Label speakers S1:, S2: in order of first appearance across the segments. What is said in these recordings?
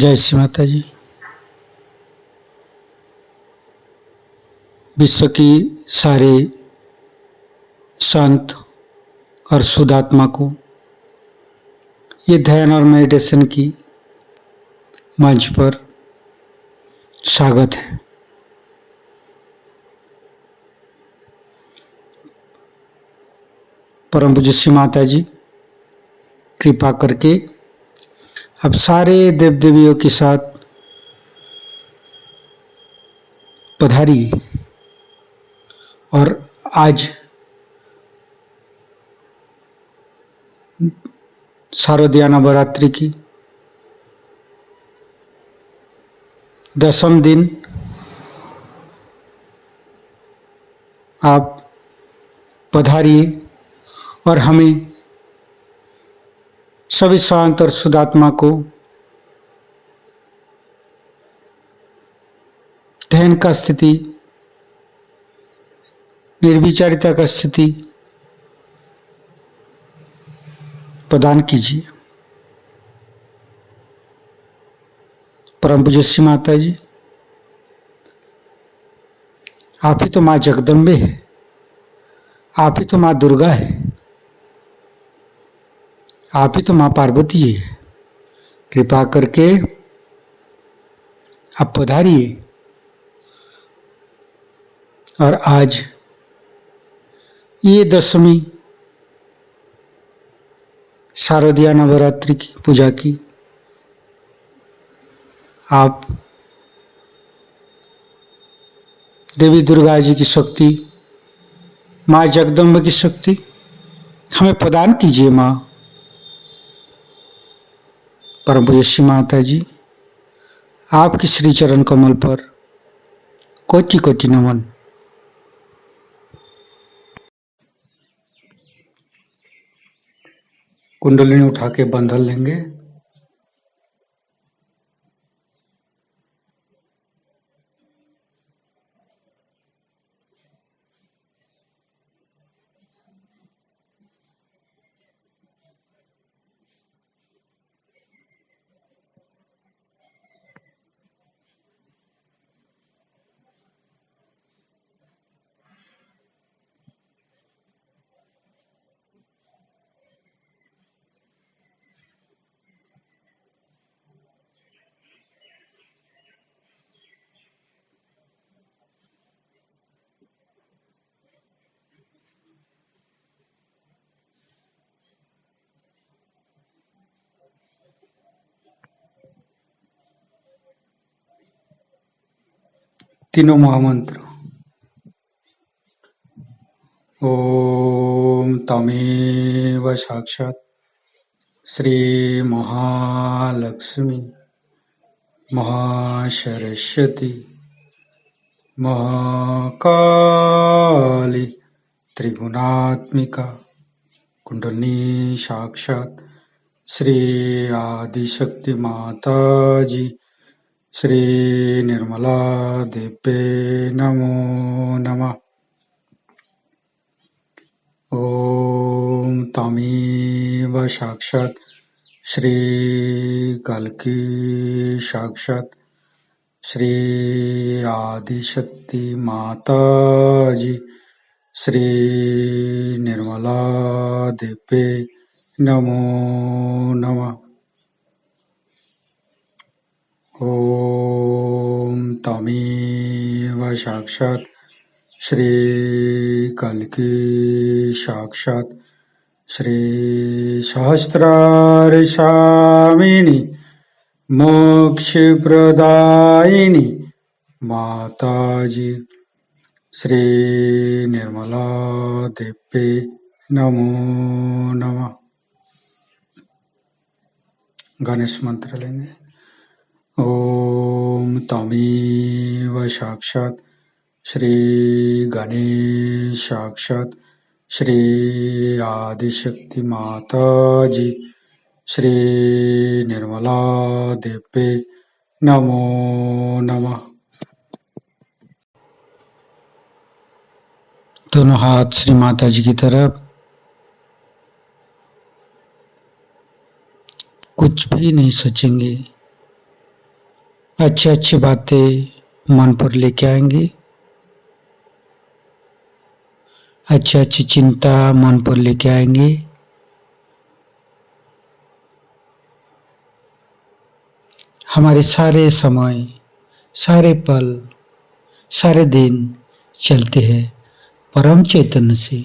S1: जय श्री माता जी। विश्व की सारे संत और शुद्धात्मा को ये ध्यान और मेडिटेशन की मंच पर स्वागत है। परम पूज्य श्री माता जी कृपा करके अब सारे देव देवियों के साथ पधारी और आज शारदीय नवरात्रि की 10वें दिन आप पधारिए और हमें सभी शांत और शुद्धात्मा को ध्यान का स्थिति, निर्विचारिता का स्थिति प्रदान कीजिए। परम पूज्य श्री माता जी, आप ही तो माँ जगदम्बे है, आप ही तो माँ दुर्गा है, आप ही तो माँ पार्वती जी है। कृपा करके आप पधारिए और आज ये 10वीं शारदीय नवरात्रि की पूजा की आप देवी दुर्गा जी की शक्ति, माँ जगदम्बा की शक्ति हमें प्रदान कीजिए। माँ परम पूज्य श्री माता जी, आपके श्री चरण कमल पर कोटि कोटि नमन। कुंडलिनी उठा के बंधन लेंगे। तीनों महामंत्र। ओम तमेव साक्षात् श्री महालक्ष्मी महासरस्वती महाकाली त्रिगुणात्मिका कुंडलिनी साक्षात् श्री आदिशक्ति माता जी श्री निर्मला देवे नमो नमः। ओम तमेव साक्षात् श्री कल्की साक्षात् श्री आदिशक्ति माता जी श्री निर्मला देवे नमो नमः। ओम तमेव साक्षात् श्री कल्की साक्षात् श्री सहस्रार स्वामिनी मोक्ष प्रदायिनी माता जी श्री निर्मला देवे नमो नमः। गणेश मंत्र लेंगे। ओम तमेव साक्षात् श्री गणेश साक्षात् श्री आदिशक्ति माता जी श्री निर्मला देवे नमो नमः। दोनों हाथ श्री माता जी की तरफ। कुछ भी नहीं सोचेंगे, अच्छी अच्छी बातें मन पर लेके आएंगे, अच्छी अच्छी चिंता मन पर लेके आएंगे। हमारे सारे समय, सारे पल, सारे दिन चलते हैं परम चैतन्य से।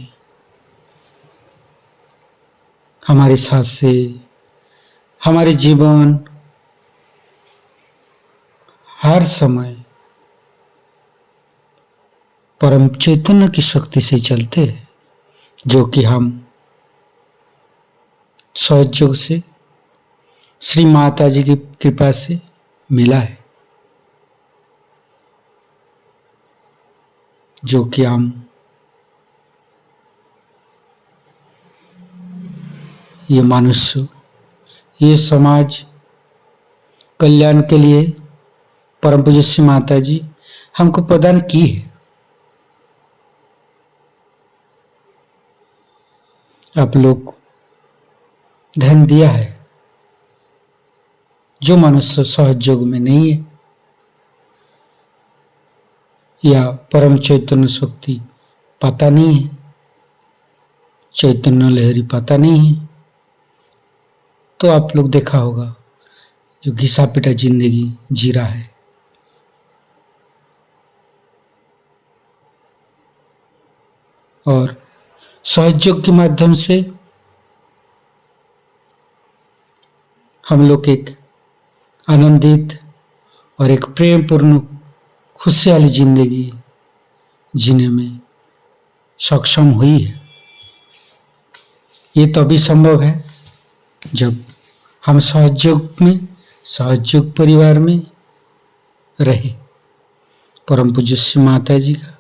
S1: हमारे साथ से हमारे जीवन हर समय परम चैतन्य की शक्ति से चलते हैं, जो कि हम सहयोग से श्री माता जी की कृपा से मिला है, जो कि हम ये मनुष्य, ये समाज कल्याण के लिए परम पूज्य श्री माता जी हमको प्रदान की है। आप लोग ध्यान दिया है, जो मनुष्य सहयोग में नहीं है या परम चैतन्य शक्ति पता नहीं है, चैतन्य लहरी पता नहीं है, तो आप लोग देखा होगा जो घिसा पिटा जिंदगी जी रहा है। और सहयोग के माध्यम से हम लोग एक आनंदित और एक प्रेमपूर्ण खुशहाली जिंदगी जीने में सक्षम हुई है। ये तभी संभव है जब हम सहयोग में, सहयोग परिवार में रहे, परम पूज्य श्री माता जी का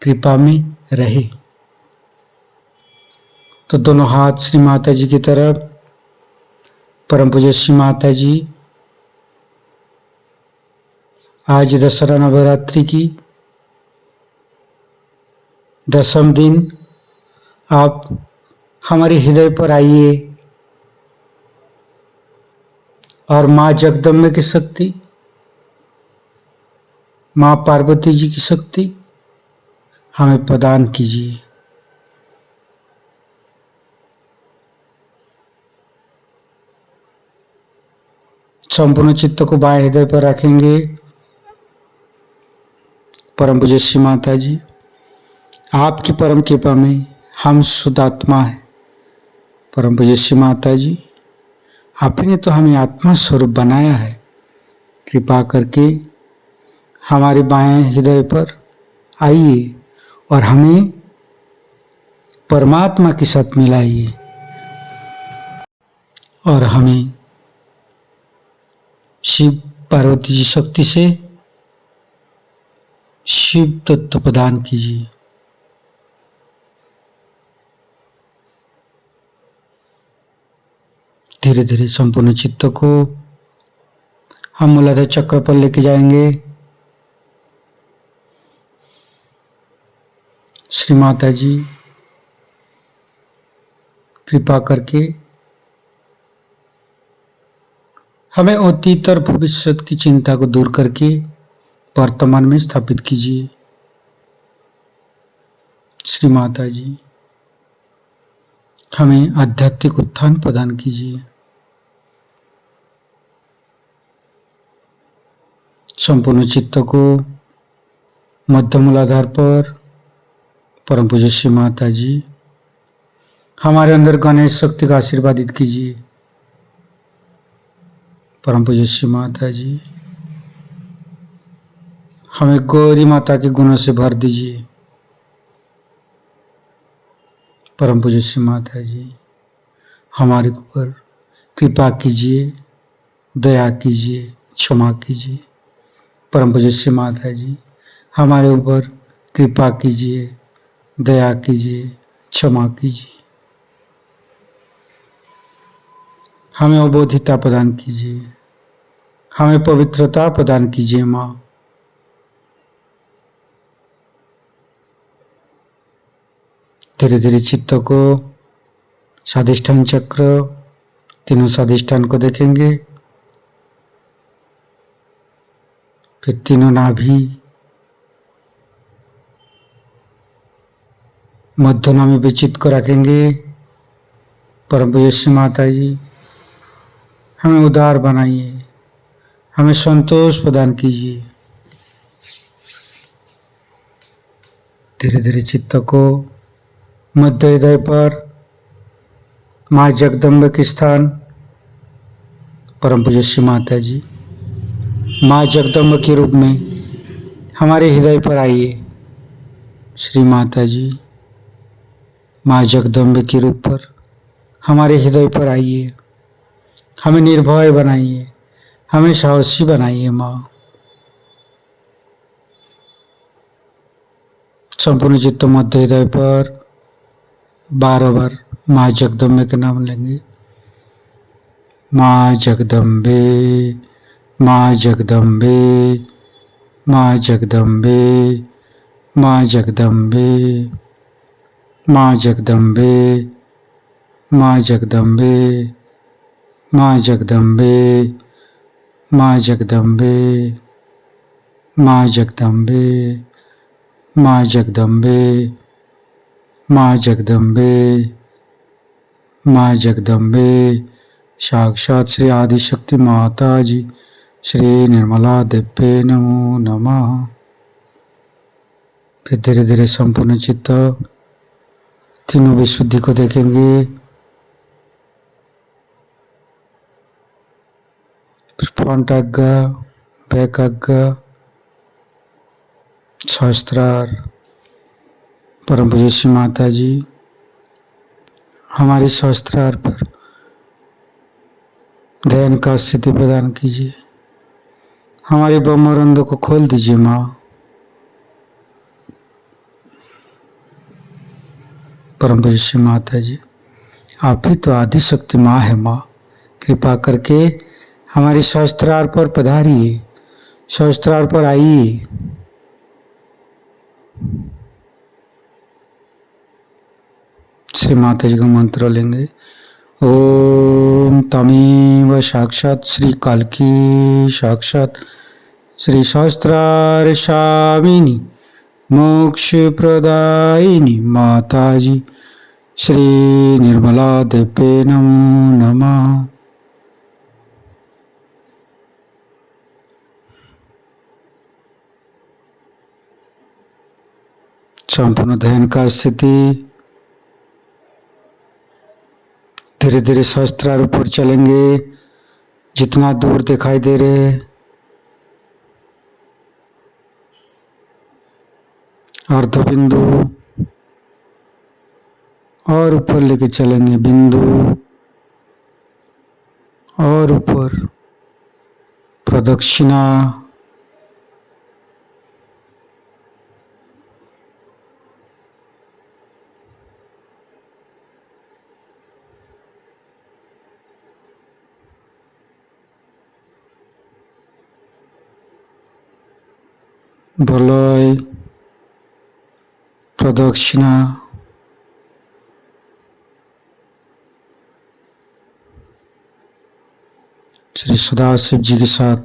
S1: कृपा में रहे। तो दोनों हाथ श्री माता जी की तरफ। परम पूज्य श्री माता जी आज दशहरा नवरात्रि की 10वें दिन आप हमारे हृदय पर आइए और माँ जगदम्बे की शक्ति, माँ पार्वती जी की शक्ति हमें प्रदान कीजिए। संपूर्ण चित्त को बाएं हृदय पर रखेंगे। परम पूज्य श्री माता जी, आपकी परम कृपा में हम शुद्ध आत्मा है। परम पूज्य श्री माता जी, आपने तो हमें आत्मा स्वरूप बनाया है। कृपा करके हमारे बाएं हृदय पर आइए और हमें परमात्मा के साथ मिलाइए और हमें शिव पार्वती जी शक्ति से शिव तत्व प्रदान कीजिए। धीरे धीरे संपूर्ण चित्त को हम मूलाधार चक्र पर लेके जाएंगे। श्री माता जी कृपा करके हमें अतीत और भविष्य की चिंता को दूर करके वर्तमान में स्थापित कीजिए। श्री माता जी हमें आध्यात्मिक उत्थान प्रदान कीजिए। संपूर्ण चित्त को मध्य मूलाधार पर परम पूज्य श्री माता जी हमारे अंदर गणेश शक्ति का आशीर्वादित कीजिए। परम पूज्य श्री माता जी हमें गौरी माता के गुणों से भर दीजिए। परम पूज्य श्री माता जी हमारे ऊपर कृपा कीजिए, दया कीजिए, क्षमा कीजिए। परम पूज्य श्री माता जी हमारे ऊपर कृपा कीजिए, दया कीजिए, क्षमा कीजिए। हमें अबोधिता प्रदान कीजिए, हमें पवित्रता प्रदान कीजिए। माँ धीरे धीरे चित्त को स्वाधिष्ठान चक्र, तीनों स्वाधिष्ठान को देखेंगे। फिर तीनों नाभि, मध्यनामी पे चित्त को रखेंगे। परम पूज्य श्री माता जी हमें उदार बनाइए, हमें संतोष प्रदान कीजिए। धीरे धीरे चित्त को मध्य हृदय पर माँ जगदम्बा के स्थान परम पूज्य श्री माता जी माँ जगदम्बा के रूप में हमारे हृदय पर आइए। श्री माता जी माँ जगदम्बा के रूप पर हमारे हृदय पर आइए, हमें निर्भय बनाइए, हमें साहसी बनाइए। माँ संपूर्ण चित्त मध्य हृदय पर 12 बार माँ जगदम्बे के नाम लेंगे। माँ जगदम्बे, माँ जगदम्बे, माँ जगदम्बे, माँ जगदम्बे, माँ जगदम्बे, माँ जगदम्बे, माँ जगदम्बे, माँ जगदम्बे, माँ जगदम्बे, माँ जगदम्बे, माँ जगदम्बे, माँ जगदम्बे। साक्षात श्री आदिशक्ति माता जी श्री निर्मला देव्ये नमो नमः। फिर धीरे धीरे संपूर्ण चित्त तीनों विशुद्धि को देखेंगे। फिर फ्रंट आज्ञा, बैक आज्ञा, सहस्त्रार। परम पूज्य श्री माता जी हमारी सहस्त्रार पर ध्यान का स्थिति प्रदान कीजिए, हमारे ब्रह्मरंध्र को खोल दीजिए। माँ परम पूज्य श्री माता जी आप ही तो आदि शक्ति माँ है। माँ कृपा करके हमारे सहस्त्रार पर पधारिए, सहस्त्रार पर आइए। श्री माता जी का मंत्र लेंगे। ओम तमेव साक्षात श्री कालकी साक्षात श्री सहस्त्रार स्वामिनी मोक्ष प्रदायिनी माता जी श्री निर्मला देव्ये नमो नमः। संपूर्ण ध्यान का स्थिति धीरे धीरे सहस्त्रार ऊपर चलेंगे, जितना दूर दिखाई दे रहे अर्ध बिंदु और ऊपर लेके चलेंगे, बिंदु और ऊपर प्रदक्षिणा, वलय, प्रदक्षिणा, श्री सदाशिव जी के साथ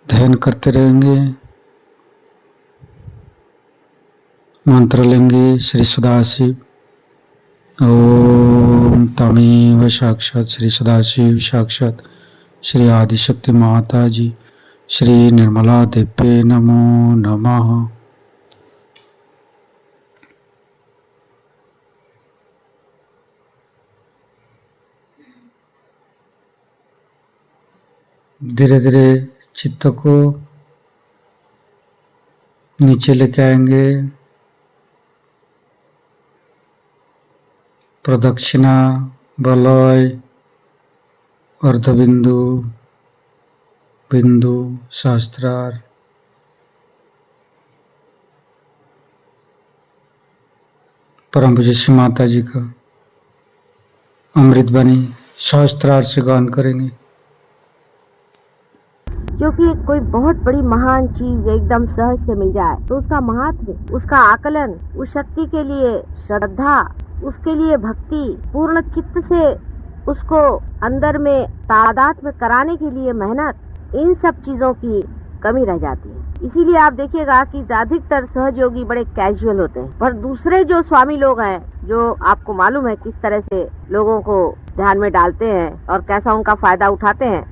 S1: ध्यान करते रहेंगे। मंत्र लेंगे। श्री सदाशिव ओम तमेव साक्षात श्री सदाशिव साक्षात श्री आदिशक्ति माता जी श्री निर्मला देव्ये नमो नमः। धीरे धीरे चित्त को नीचे लेके आएंगे। प्रदक्षिणा, वलय, अर्धबिंदु, बिंदु, सहस्त्रार, परम पूज्य श्री माता जी का अमृत बनी सहस्त्रार से गान करेंगे।
S2: क्योंकि कोई बहुत बड़ी महान चीज एकदम सहज से मिल जाए तो उसका महात्म्य, उसका आकलन, उस शक्ति के लिए श्रद्धा, उसके लिए भक्ति, पूर्ण चित्त से उसको अंदर में तादाद में कराने के लिए मेहनत, इन सब चीजों की कमी रह जाती है। इसीलिए आप देखिएगा कि अधिकतर सहयोगी बड़े कैजुअल होते हैं, पर दूसरे जो स्वामी लोग हैं, जो आपको मालूम है किस तरह से लोगों को ध्यान में डालते हैं और कैसा उनका फायदा उठाते हैं,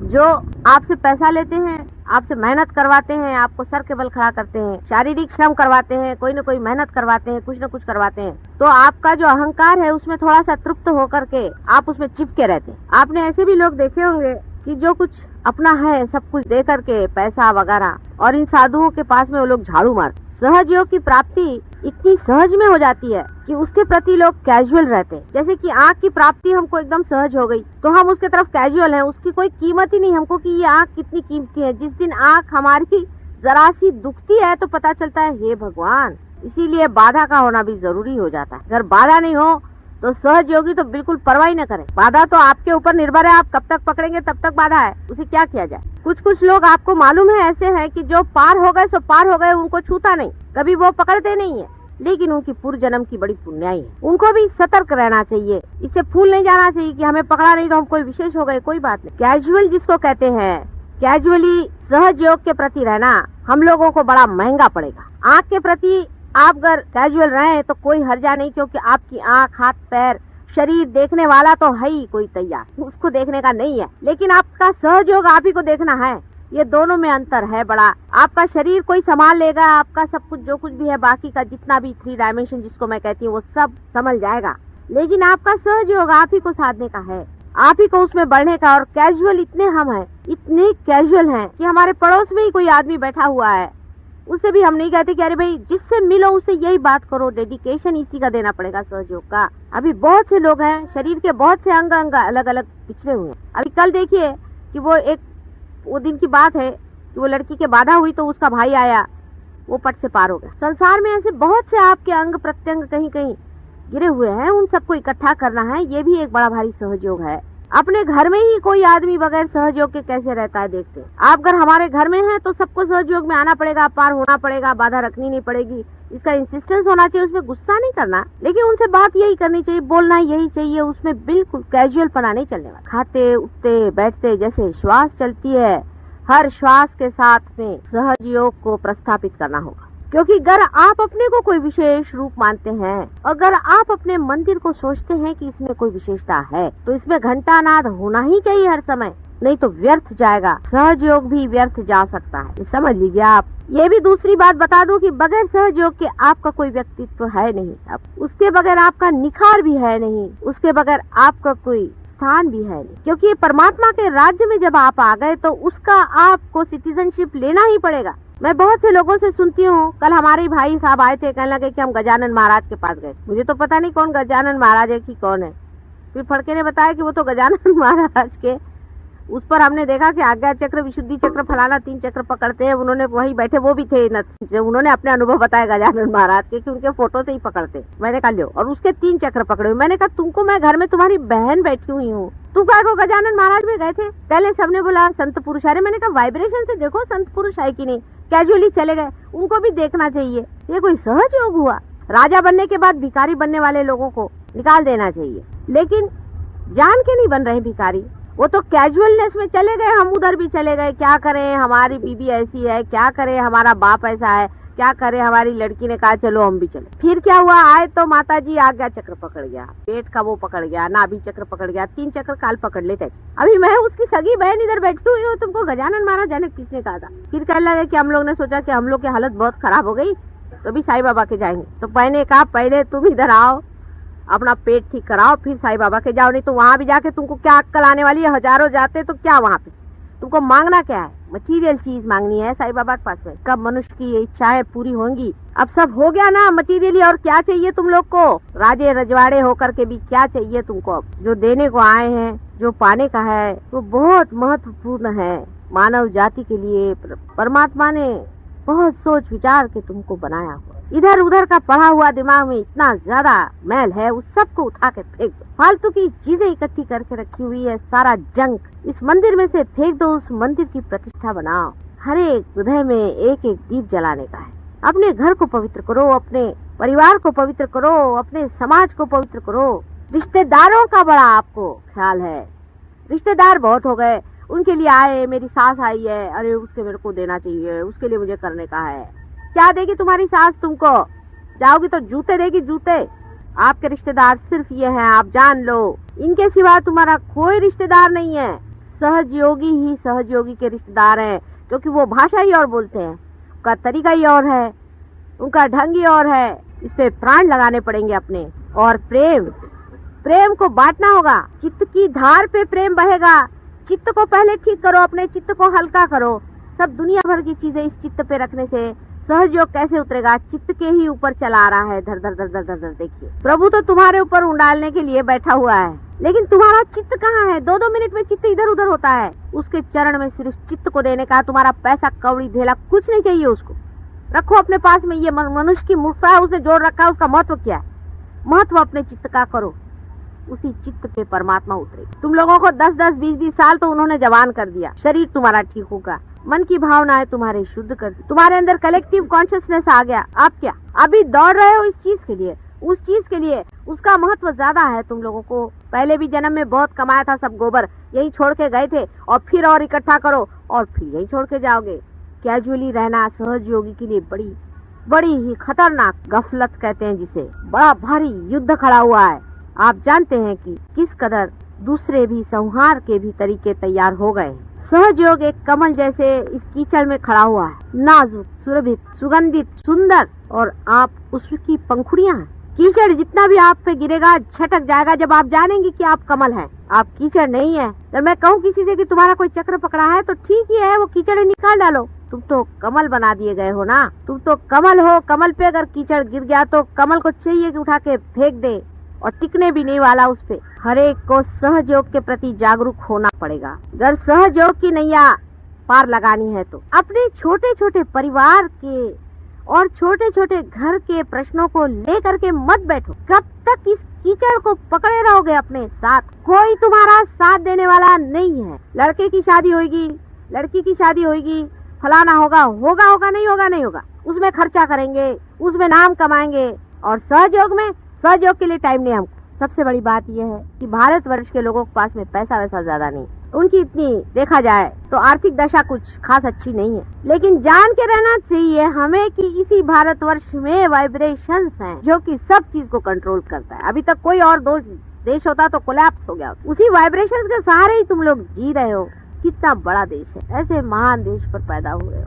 S2: जो आपसे पैसा लेते हैं, आपसे मेहनत करवाते हैं, आपको सर के बल खड़ा करते हैं, शारीरिक श्रम करवाते हैं, कोई न कोई मेहनत करवाते हैं, कुछ न कुछ करवाते हैं, तो आपका जो अहंकार है उसमें थोड़ा सा तृप्त होकर के आप उसमें चिपके रहते हैं। आपने ऐसे भी लोग देखे होंगे कि जो कुछ अपना है सब कुछ दे करके पैसा वगैरह, और इन साधुओं के पास में वो लोग झाड़ू मारते। सहज योग की प्राप्ति इतनी सहज में हो जाती है कि उसके प्रति लोग कैजुअल रहते हैं। जैसे कि आँख की प्राप्ति हमको एकदम सहज हो गई तो हम उसके तरफ कैजुअल हैं, उसकी कोई कीमत ही नहीं हमको कि ये आँख कितनी कीमती है। जिस दिन आँख हमारी जरा सी दुखती है तो पता चलता है हे भगवान। इसीलिए बाधा का होना भी जरूरी हो जाता है। अगर बाधा नहीं हो तो सहज योगी तो बिल्कुल परवाह ही न करें। बाधा तो आपके ऊपर निर्भर है, आप कब तक पकड़ेंगे तब तक बाधा है, उसे क्या किया जाए। कुछ लोग आपको मालूम है ऐसे हैं कि जो पार हो गए सो पार हो गए, उनको छूता नहीं, कभी वो पकड़ते नहीं है, लेकिन उनकी पूर्व जन्म की बड़ी पुण्याई है। उनको भी सतर्क रहना चाहिए, इससे भूल नहीं जाना चाहिए कि हमें पकड़ा नहीं तो हम कोई विशेष हो गए, कोई बात नहीं। कैजुअल जिसको कहते हैं, कैजुअली सहज योग के प्रति रहना हम लोगों को बड़ा महंगा पड़ेगा। आँख के प्रति आप अगर कैजुअल रहे तो कोई हर्जा नहीं, क्योंकि आपकी आँख, हाथ, पैर, शरीर देखने वाला तो है ही कोई तैयार, उसको देखने का नहीं है, लेकिन आपका सहयोग आप ही को देखना है। ये दोनों में अंतर है बड़ा। आपका शरीर कोई संभाल लेगा, आपका सब कुछ जो कुछ भी है, बाकी का जितना भी 3 डायमेंशन जिसको मैं कहती हूँ वो सब संभल जाएगा, लेकिन आपका सहयोग आप ही को साधने का है, आप ही को उसमें बढ़ने का। और कैजुअल इतने हम हैं, इतने कैजुअल हैं कि हमारे पड़ोस में ही कोई आदमी बैठा हुआ है, उससे भी हम नहीं कहते कि अरे भाई जिससे मिलो उससे यही बात करो। डेडिकेशन इसी का देना पड़ेगा सहयोग का। अभी बहुत से लोग हैं, शरीर के बहुत से अंग अलग अलग पिछड़े हुए हैं। अभी कल देखिए कि वो दिन की बात है कि वो लड़की के बाधा हुई तो उसका भाई आया, वो पट से पार हो गया। संसार में ऐसे बहुत से आपके अंग प्रत्यंग कहीं कहीं गिरे हुए हैं, उन सबको इकट्ठा करना है, ये भी एक बड़ा भारी सहयोग है। अपने घर में ही कोई आदमी बगैर सहयोग के कैसे रहता है देखते हैं। आप अगर हमारे घर में हैं तो सबको सहयोग में आना पड़ेगा, पार होना पड़ेगा, बाधा रखनी नहीं पड़ेगी, इसका इंसिस्टेंस होना चाहिए, उसमें गुस्सा नहीं करना, लेकिन उनसे बात यही करनी चाहिए, बोलना यही चाहिए, उसमें बिल्कुल कैजुअल पना नहीं चलने वाला। खाते उठते बैठते जैसे श्वास चलती है, हर श्वास के साथ में सहयोग को प्रस्थापित करना होगा। क्योंकि अगर आप अपने को कोई विशेष रूप मानते हैं और अगर आप अपने मंदिर को सोचते हैं कि इसमें कोई विशेषता है तो इसमें घंटा नाद होना ही चाहिए हर समय, नहीं तो व्यर्थ जाएगा। सहयोग भी व्यर्थ जा सकता है, समझ लीजिए आप। ये भी दूसरी बात बता दूं कि बगैर सहयोग के आपका कोई व्यक्तित्व है नहीं, उसके बगैर आपका निखार भी है नहीं, उसके बगैर आपका कोई स्थान भी है नहीं। क्योंकि परमात्मा के राज्य में जब आप आ गए तो उसका आपको सिटीजनशिप लेना ही पड़ेगा। मैं बहुत से लोगों से सुनती हूँ, कल हमारे भाई साहब आए थे, कहने लगे कि हम गजानन महाराज के पास गए। मुझे तो पता नहीं कौन गजानन महाराज है कि कौन है, फिर फड़के ने बताया कि वो तो गजानन महाराज के। उस पर हमने देखा कि आज्ञा चक्र, विशुद्धि चक्र, फलाना 3 चक्र पकड़ते हैं। उन्होंने वही बैठे, वो भी थे, उन्होंने अपने अनुभव बताया गजानन महाराज के कि उनके फोटो से ही पकड़ते। मैंने कहा लो, और उसके 3 चक्र पकड़े हुए। मैंने कहा तुमको, मैं घर में तुम्हारी बहन बैठी हुई हूँ, तुम क्या को गजानन महाराज में गए थे? पहले सबने बोला संत पुरुष आ रहे। मैंने कहा वाइब्रेशन से देखो संत पुरुष है कि नहीं, कैजुअली चले गए, उनको भी देखना चाहिए। ये कोई सहज योग हुआ? राजा बनने के बाद भिखारी बनने वाले लोगों को निकाल देना चाहिए, लेकिन जान के नहीं बन रहे भिखारी, वो तो कैजुअलनेस में चले गए। हम उधर भी चले गए, क्या करें, हमारी बीबी ऐसी है, क्या करें, हमारा बाप ऐसा है, क्या करें, हमारी लड़की ने कहा चलो हम भी चले। फिर क्या हुआ, आए तो माता जी आज्ञा चक्र पकड़ गया, पेट का वो पकड़ गया, नाभि चक्र पकड़ गया, 3 चक्र काल पकड़ लेते। अभी मैं उसकी सगी बहन इधर बैठी हुई हूँ, तुमको गजानन महाराज जाने किसने कहा था? फिर कहने लगे कि हम लोग ने सोचा कि हम लोग की हालत बहुत खराब हो गई तो भी साईं बाबा के जाएंगे। तो मैंने कहा पहले तुम इधर आओ, अपना पेट ठीक कराओ, फिर साईं बाबा के जाओ, नहीं तो वहाँ भी जाके तुमको क्या अक्कल आने वाली है। हजारों जाते तो क्या वहाँ पे तुमको मांगना क्या है? मटीरियल चीज मांगनी है साईं बाबा के पास में। कब मनुष्य की इच्छाएं पूरी होंगी? अब सब हो गया ना मटीरियली, और क्या चाहिए तुम लोग को? राजे रजवाड़े होकर के भी क्या चाहिए तुमको? अब जो देने को आए हैं, जो पाने का है, वो बहुत महत्वपूर्ण है मानव जाति के लिए। परमात्मा ने बहुत सोच विचार के तुमको बनाया हुआ। इधर उधर का पढ़ा हुआ दिमाग में इतना ज्यादा मैल है, उस सबको उठा के फेंक दो। फालतू की चीजें इकट्ठी करके रखी हुई है, सारा जंक इस मंदिर में से फेंक दो। उस मंदिर की प्रतिष्ठा बनाओ। हर एक हृदय में एक एक दीप जलाने का है। अपने घर को पवित्र करो, अपने परिवार को पवित्र करो, अपने समाज को पवित्र करो। रिश्तेदारों का बड़ा आपको ख्याल है, रिश्तेदार बहुत हो गए। उनके लिए आए, मेरी सास आई है, अरे उसके मेरे को देना चाहिए, उसके लिए मुझे करने का है। क्या देगी तुम्हारी सास तुमको? जाओगी तो जूते देगी, जूते। आपके रिश्तेदार सिर्फ ये हैं, आप जान लो। इनके सिवा तुम्हारा कोई रिश्तेदार नहीं है। सहजयोगी ही सहजयोगी के रिश्तेदार हैं, क्योंकि वो भाषा ही और बोलते हैं, उनका तरीका ही और है, उनका ढंग ही और है। इस पे प्राण लगाने पड़ेंगे अपने। और प्रेम को बांटना होगा। चित्त की धार पे प्रेम बहेगा। चित्त को पहले ठीक करो, अपने चित्त को हल्का करो। सब दुनिया भर की चीजें इस चित्त पे रखने से सहजयोग कैसे उतरेगा? चित्त के ही ऊपर चला रहा है, धर धर धर धर धर धर। देखिए, प्रभु तो तुम्हारे ऊपर उंडालने के लिए बैठा हुआ है, लेकिन तुम्हारा चित्त कहाँ है? 2-2 मिनट में चित्त इधर उधर होता है। उसके चरण में सिर्फ चित्त को देने का। तुम्हारा पैसा कौड़ी धेला कुछ नहीं चाहिए उसको। रखो अपने पास में। ये मनुष्य की मूर्खता है, उसने जोड़ रखा है। उसका महत्व क्या है? महत्व अपने चित्त का करो, उसी चित्त पे परमात्मा उतरे। तुम लोगों को 10-10, 20-20 साल तो उन्होंने जवान कर दिया। शरीर तुम्हारा ठीक होगा, मन की भावनाएं तुम्हारे शुद्ध कर दी, तुम्हारे अंदर कलेक्टिव कॉन्शियसनेस आ गया। आप क्या अभी दौड़ रहे हो इस चीज के लिए, उस चीज के लिए? उसका महत्व ज्यादा है तुम लोगों को। पहले भी जन्म में बहुत कमाया था, सब गोबर यही छोड़ के गए थे, और फिर और इकट्ठा करो और फिर यही छोड़ के जाओगे। कैजुअली रहना सहज योगी के लिए बड़ी ही खतरनाक गफलत कहते हैं, जिसे बड़ा भारी युद्ध खड़ा हुआ है। आप जानते हैं कि किस कदर दूसरे भी संहार के भी तरीके तैयार हो गए। सहजयोग एक कमल जैसे इस कीचड़ में खड़ा हुआ है, नाजुक, सुरभित, सुगंधित, सुंदर, और आप उसकी पंखुड़ियां हैं। कीचड़ जितना भी आप पे गिरेगा छटक जाएगा जब आप जानेंगे कि आप कमल हैं, आप कीचड़ नहीं है। जब मैं कहूँ किसी से कि तुम्हारा कोई चक्र पकड़ा है, तो ठीक ही है, वो कीचड़ निकाल डालो। तुम तो कमल बना दिए गए हो ना, तुम तो कमल हो। कमल पे अगर कीचड़ गिर गया तो कमल को चाहिए कि उठा के फेंक दे, और टिकने भी नहीं वाला उस पे। हर एक को सहयोग के प्रति जागरूक होना पड़ेगा। अगर सहयोग की नैया पार लगानी है तो अपने छोटे छोटे परिवार के और छोटे छोटे घर के प्रश्नों को लेकर के मत बैठो। कब तक इस कीचड़ को पकड़े रहोगे अपने साथ? कोई तुम्हारा साथ देने वाला नहीं है। लड़के की शादी होगी, लड़की की शादी होगी, फलाना होगा, नहीं होगा, उसमें खर्चा करेंगे, उसमें नाम कमाएंगे, और सहयोग के लिए टाइम नहीं हमको। सबसे बड़ी बात यह है कि भारतवर्ष के लोगों के पास में पैसा वैसा ज्यादा नहीं, उनकी इतनी देखा जाए तो आर्थिक दशा कुछ खास अच्छी नहीं है। लेकिन जान के रहना चाहिए हमें कि इसी भारतवर्ष में वाइब्रेशंस हैं जो कि सब चीज को कंट्रोल करता है। अभी तक कोई और देश होता तो कोलैप्स हो गया। उसी वाइब्रेशंस के सहारे ही तुम लोग जी रहे हो। कितना बड़ा देश है, ऐसे महान देश पर पैदा हुए हो,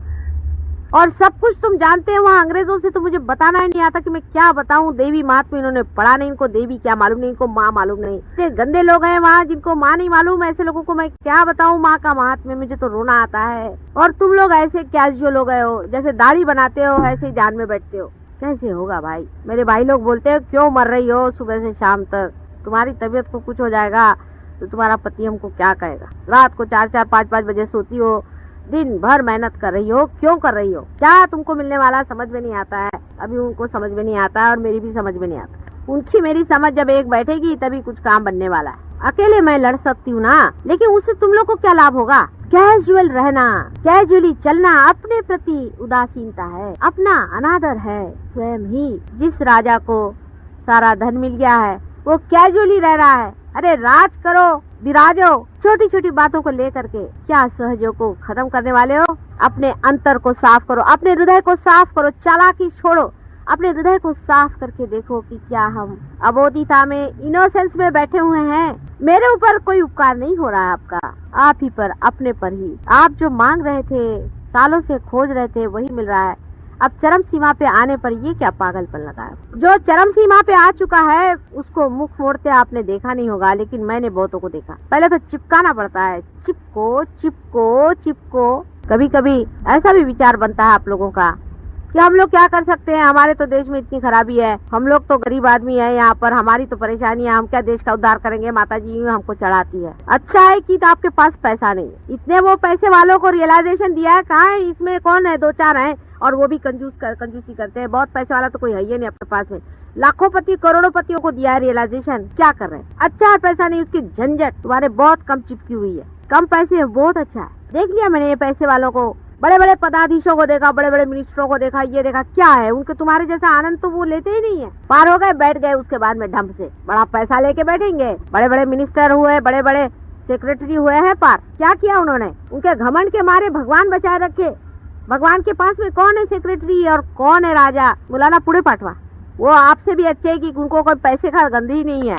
S2: और सब कुछ तुम जानते हो। वहाँ अंग्रेजों से तो मुझे बताना ही नहीं आता कि मैं क्या बताऊं। देवी महात्मा इन्होंने पढ़ा नहीं, इनको देवी क्या मालूम नहीं, इनको माँ मालूम नहीं। इतने गंदे लोग हैं वहाँ जिनको माँ नहीं मालूम। ऐसे लोगों को मैं क्या बताऊं माँ का महात्म्य, मुझे तो रोना आता है। और तुम लोग ऐसे कैजुअल हो गए हो, जैसे दाढ़ी बनाते हो ऐसे ही जान में बैठते हो। कैसे होगा भाई? मेरे भाई लोग बोलते हो क्यों मर रही हो सुबह से शाम तक, तुम्हारी तबीयत को कुछ हो जाएगा तो तुम्हारा पति हमको क्या कहेगा। रात को 4-4, 5-5 बजे सोती हो, दिन भर मेहनत कर रही हो, क्यों कर रही हो? क्या तुमको मिलने वाला समझ में नहीं आता है। अभी उनको समझ में नहीं आता है, और मेरी भी समझ में नहीं आता। उनकी मेरी समझ जब एक बैठेगी तभी कुछ काम बनने वाला है। अकेले मैं लड़ सकती हूँ ना, लेकिन उससे तुम लोग को क्या लाभ होगा? कैजुअल रहना, कैजुअली चलना, अपने प्रति उदासीनता है, अपना अनादर है। स्वयं ही जिस राजा को सारा धन मिल गया है वो कैजुअली रह रहा है। अरे राज करो, विराजो, छोटी छोटी बातों को लेकर के क्या सहयोग को खत्म करने वाले हो? अपने अंतर को साफ करो, अपने हृदय को साफ करो, चालाकी छोड़ो, अपने हृदय को साफ करके देखो कि क्या हम अबोधिता में, इनोसेंस में बैठे हुए हैं। मेरे ऊपर कोई उपकार नहीं हो रहा है आपका, आप ही पर, अपने पर ही। आप जो मांग रहे थे, सालों से खोज रहे थे, वही मिल रहा है। अब चरम सीमा पे आने पर ये क्या पागलपन लगा है? जो चरम सीमा पे आ चुका है उसको मुख मोड़ते आपने देखा नहीं होगा, लेकिन मैंने बहुतों को देखा। पहले तो चिपकाना पड़ता है, चिपको चिपको चिपको। कभी कभी ऐसा भी विचार बनता है आप लोगों का कि हम लोग क्या कर सकते हैं, हमारे तो देश में इतनी खराबी है, हम लोग तो गरीब आदमी है यहाँ पर, हमारी तो परेशानी है, हम क्या देश का उद्धार करेंगे, माता जी यूँ हमको चढ़ाती है। अच्छा है कि तो आपके पास पैसा नहीं है। इतने वो पैसे वालों को रियलाइजेशन दिया है, कहाँ है? इसमें कौन है? 2-4 हैं, और वो भी कंजूसी करते हैं। बहुत पैसे वाला तो कोई है ही नहीं अपने पास में। लाखों पति, करोड़ों पतियों को दिया है रियलाइजेशन, क्या कर रहे हैं? अच्छा है पैसा नहीं, उसकी झंझट तुम्हारे बहुत कम चिपकी हुई है। कम पैसे बहुत अच्छा है। देख लिया मैंने ये पैसे वालों को, बड़े बड़े पदाधीशों को देखा, बड़े बड़े मिनिस्टरों को देखा, ये देखा क्या है उनके तुम्हारे जैसा आनंद तो वो लेते ही नहीं है। पार हो गए, बैठ गए, उसके बाद में ढंग से बड़ा पैसा लेके बैठेंगे। बड़े बड़े मिनिस्टर हुए, बड़े बड़े सेक्रेटरी हुए हैं पार। क्या किया उन्होंने? उनके घमंड के मारे भगवान बचाए रखे। भगवान के पास में कौन है सेक्रेटरी और कौन है राजा? मौलाना पुणे पाटवा। वो आपसे भी अच्छे है कि उनको कोई पैसे का गंध ही नहीं है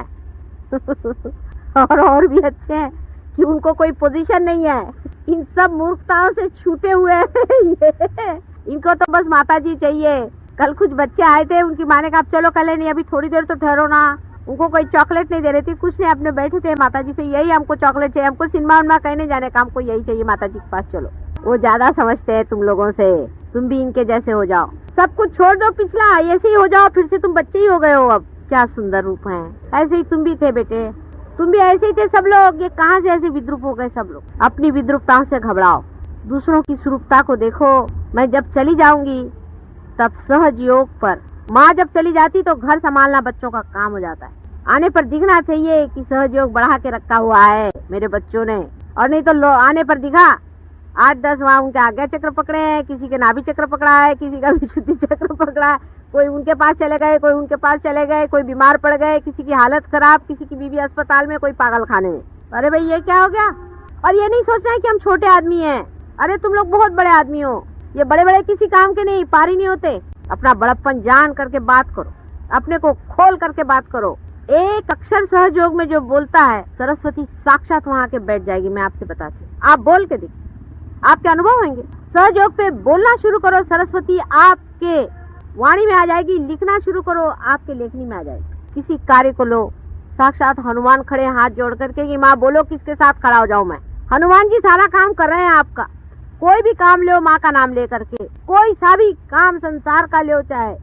S2: और भी अच्छे हैं कि उनको कोई पोजीशन नहीं है। इन सब मूर्खताओं से छूटे हुए हैं ये। इनको तो बस माता जी चाहिए। कल कुछ बच्चे आए थे, उनकी माँ ने कहा चलो कल नहीं, अभी थोड़ी देर तो ठहरो ना। उनको कोई चॉकलेट नहीं दे रही थी, कुछ नहीं, अपने बैठे थे माता जी से यही हमको चॉकलेट चाहिए, हमको सिनेमा उनमा कहीं नहीं जाने का, हमको यही चाहिए माता जी के पास चलो। वो ज्यादा समझते हैं तुम लोगों से। तुम भी इनके जैसे हो जाओ, सब कुछ छोड़ दो पिछला, ऐसे ही हो जाओ, फिर से तुम बच्चे ही हो गए हो। अब क्या सुंदर रूप है। ऐसे ही तुम भी थे बेटे, तुम भी ऐसे ही थे सब लोग। ये कहाँ से ऐसे विद्रूप हो गए सब लोग? अपनी विद्रूपताओं से घबराओ, दूसरों की स्वरूपता को देखो। मैं जब चली जाऊंगी तब सहज योग पर, माँ जब चली जाती तो घर संभालना बच्चों का काम हो जाता है। आने पर दिखना चाहिए कि सहज योग बढ़ा के रखा हुआ है मेरे बच्चों ने, और नहीं तो आने पर दिखा 8-10 वहाँ उनके आज्ञा चक्र पकड़े हैं, किसी के नाभि चक्र पकड़ा है, किसी का विशुद्धि चक्र पकड़ा है, कोई उनके पास चले गए, कोई उनके पास चले गए, कोई बीमार पड़ गए, किसी की हालत खराब, किसी की बीवी अस्पताल में, कोई पागल खाने में। अरे भाई ये क्या हो गया? और ये नहीं सोचना है कि हम छोटे आदमी हैं। अरे तुम लोग बहुत बड़े आदमी हो। ये बड़े बड़े किसी काम के नहीं, पारी नहीं होते। अपना बड़प्पन जान करके बात करो, अपने को खोल करके बात करो। एक अक्षर सहयोग में जो बोलता है, सरस्वती साक्षात वहाँ के बैठ जाएगी। मैं आपसे बताती हूँ, आप बोल के देखिए, आपके अनुभव होंगे। सहयोग पे बोलना शुरू करो, सरस्वती आपके वाणी में आ जाएगी। लिखना शुरू करो, आपके लेखनी में आ जाएगी। किसी कार्य को लो, साक्षात हनुमान खड़े हाथ जोड़ करके कि माँ बोलो किसके साथ खड़ा हो जाऊं मैं। हनुमान जी सारा काम कर रहे हैं आपका। कोई भी काम लो माँ का नाम ले करके, कोई सा भी काम संसार का लो, चाहे